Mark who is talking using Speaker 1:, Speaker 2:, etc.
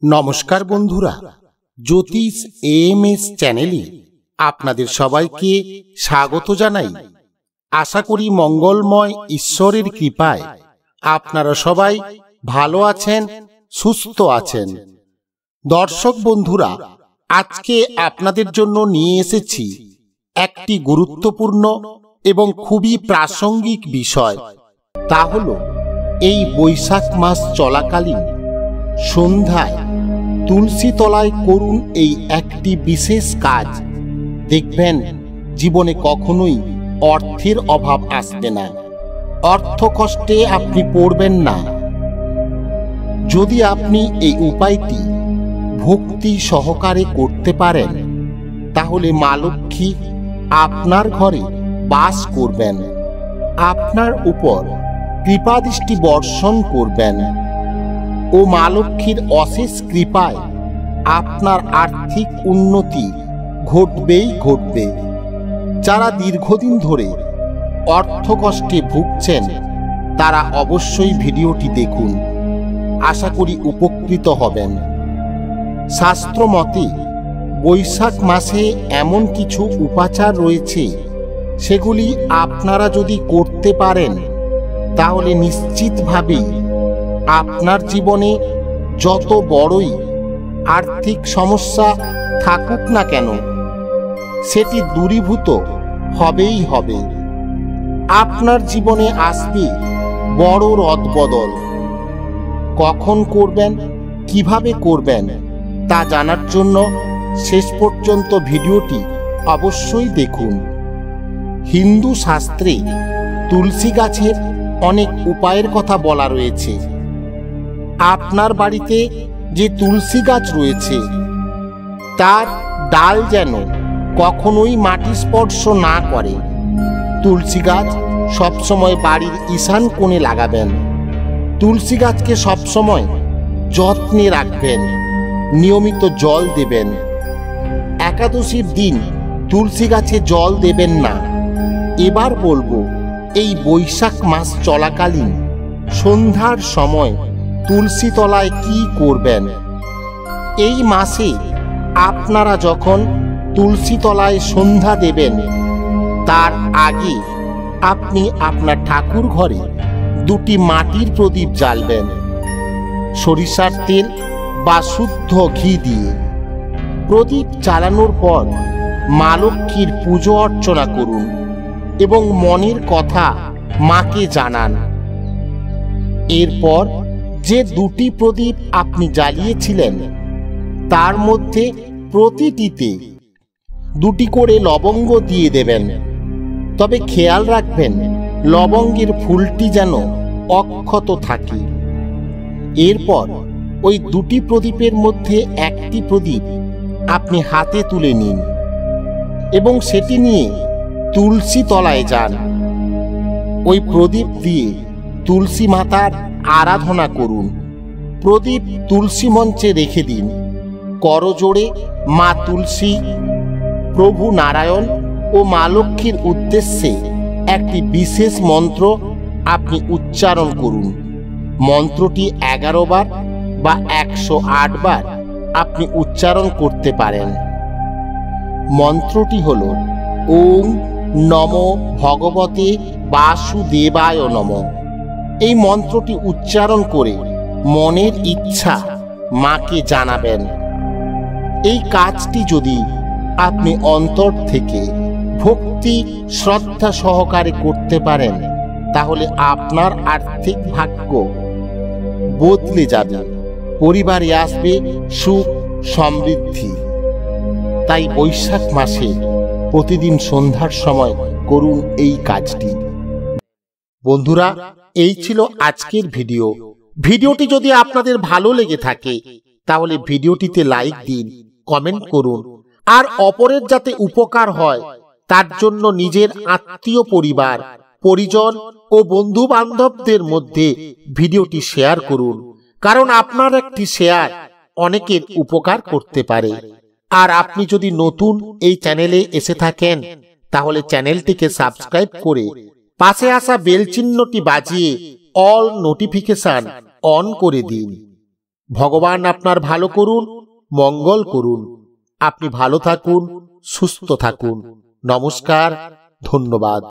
Speaker 1: নমস্কার বন্ধুরা, জ্যোতিষ এএমএস চ্যানেলে আপনাদের সবাইকে স্বাগত জানাই। আশা করি মঙ্গলময় ঈশ্বরের কৃপায় আপনারা সবাই ভালো আছেন, সুস্থ আছেন। দর্শক বন্ধুরা, আজকে আপনাদের জন্য নিয়ে এসেছি একটি গুরুত্বপূর্ণ এবং খুবই প্রাসঙ্গিক বিষয়। তা হলো এই বৈশাখ মাস চলাকালীন সন্ধ্যায় তুলসী তলায় করুন এই একটি বিশেষ কাজ। দেখবেন জীবনে কখনোই অর্থের অভাব আসবে না, অর্থ কষ্টে আপনি পড়বেন না। যদি আপনি এই উপায়টি ভক্তি সহকারে করতে পারেন, তাহলে মা লক্ষ্মী আপনার ঘরে বাস করবেন, আপনার উপর কৃপাদৃষ্টি বর্ষণ করবেন ও মা লক্ষ্মীর অশেষ কৃপায় আপনার আর্থিক উন্নতি ঘটবেই ঘটবে। যারা দীর্ঘদিন ধরে অর্থ কষ্টে ভুগছেন তারা অবশ্যই ভিডিওটি দেখুন, আশা করি উপকৃত হবেন। শাস্ত্র মতে বৈশাখ মাসে এমন কিছু উপাচার রয়েছে, সেগুলি আপনারা যদি করতে পারেন তাহলে নিশ্চিতভাবেই আপনার জীবনে যত বড়ই আর্থিক সমস্যা থাকুক না কেন, সেটি দূরীভূত হবেই হবে। আপনার জীবনে আসবে বড় রদবদল। কখন করবেন, কিভাবে করবেন তা জানার জন্য শেষ পর্যন্ত ভিডিওটি অবশ্যই দেখুন। হিন্দু শাস্ত্রে তুলসী গাছের অনেক উপায়ের কথা বলা রয়েছে। আপনার বাড়িতে যে তুলসী গাছ রয়েছে তার ডাল যেন কখনোই মাটি স্পর্শ না করে। তুলসী গাছ সবসময় বাড়ির ঈশান কোণে লাগাবেন। তুলসী গাছকে সবসময় যত্নে রাখবেন, নিয়মিত জল দেবেন। একাদশীর দিন তুলসী গাছে জল দেবেন না। এবার বলবো, এই বৈশাখ মাস চলাকালীন সন্ধ্যার সময় তুলসী তলায় কি করবেন। এই মাসে আপনারা যখন তুলসী তলায় সন্ধ্যা দেবেন, তার আগে আপনি আপনার ঠাকুর ঘরে দুটি মাটির প্রদীপ জ্বালবেন সরিষার তেল বা শুদ্ধ ঘি দিয়ে। প্রদীপ জ্বালানোর পর মা লক্ষ্মীর পুজো অর্চনা করুন এবং মনের কথা মাকে জানান। এরপর যে দুটি প্রদীপ আপনি জ্বালিয়েছিলেন তার মধ্যে প্রতিটিতে দুটি করে লবঙ্গ দিয়ে দেবেন। তবে খেয়াল রাখবেন লবঙ্গের ফুলটি যেন অক্ষত থাকে। এরপর ওই দুটি প্রদীপের মধ্যে একটি প্রদীপ আপনি হাতে তুলে নিন এবং সেটি নিয়ে তুলসী তলায় যান। ওই প্রদীপ দিয়ে তুলসী মাতার আরাধনা করুন। প্রদীপ তুলসী মঞ্চে রেখে দিন। করজোড়ে মা তুলসী, প্রভু নারায়ণ ও মা লক্ষ্মীর উদ্দেশ্যে একটি বিশেষ মন্ত্র আপনি উচ্চারণ করুন। মন্ত্রটি 11 বার বা 108 বার আপনি উচ্চারণ করতে পারেন। মন্ত্রটি হল ওম নমো ভগবতে বাসুদেবায় নমঃ। এই মন্ত্রটি উচ্চারণ করে মনের ইচ্ছা মাকে জানাবেন। এই কাজটি যদি আপনি অন্তর থেকে ভক্তি শ্রদ্ধা সহকারে করতে পারেন, তাহলে আপনার আর্থিক ভাগ্য বদলে যাবে, পরিবারে আসবে সুখ সমৃদ্ধি। তাই বৈশাখ মাসে প্রতিদিন সন্ধ্যার সময় করুন এই কাজটি। বন্ধুরা, এই ছিল আজকের ভিডিও। ভিডিওটি যদি আপনাদের ভালো লেগে থাকে তাহলে ভিডিওটিতে লাইক দিন, কমেন্ট করুন, আর অপরের যাতে উপকার হয় তার জন্য নিজের আত্মীয় পরিবার, পরিজন ও বন্ধু বান্ধবদের মধ্যে ভিডিওটি শেয়ার করুন। কারণ আপনার একটি শেয়ার অনেকের উপকার করতে পারে। আর আপনি যদি নতুন এই চ্যানেলে এসে থাকেন তাহলে চ্যানেলটিকে সাবস্ক্রাইব করে পাশে আসা বেল চিহ্নটি বাজিয়ে অল নোটিফিকেশন অন করে দিন। ভগবান আপনার ভালো করুন, মঙ্গল করুন। আপনি ভালো থাকুন, সুস্থ থাকুন। নমস্কার, ধন্যবাদ।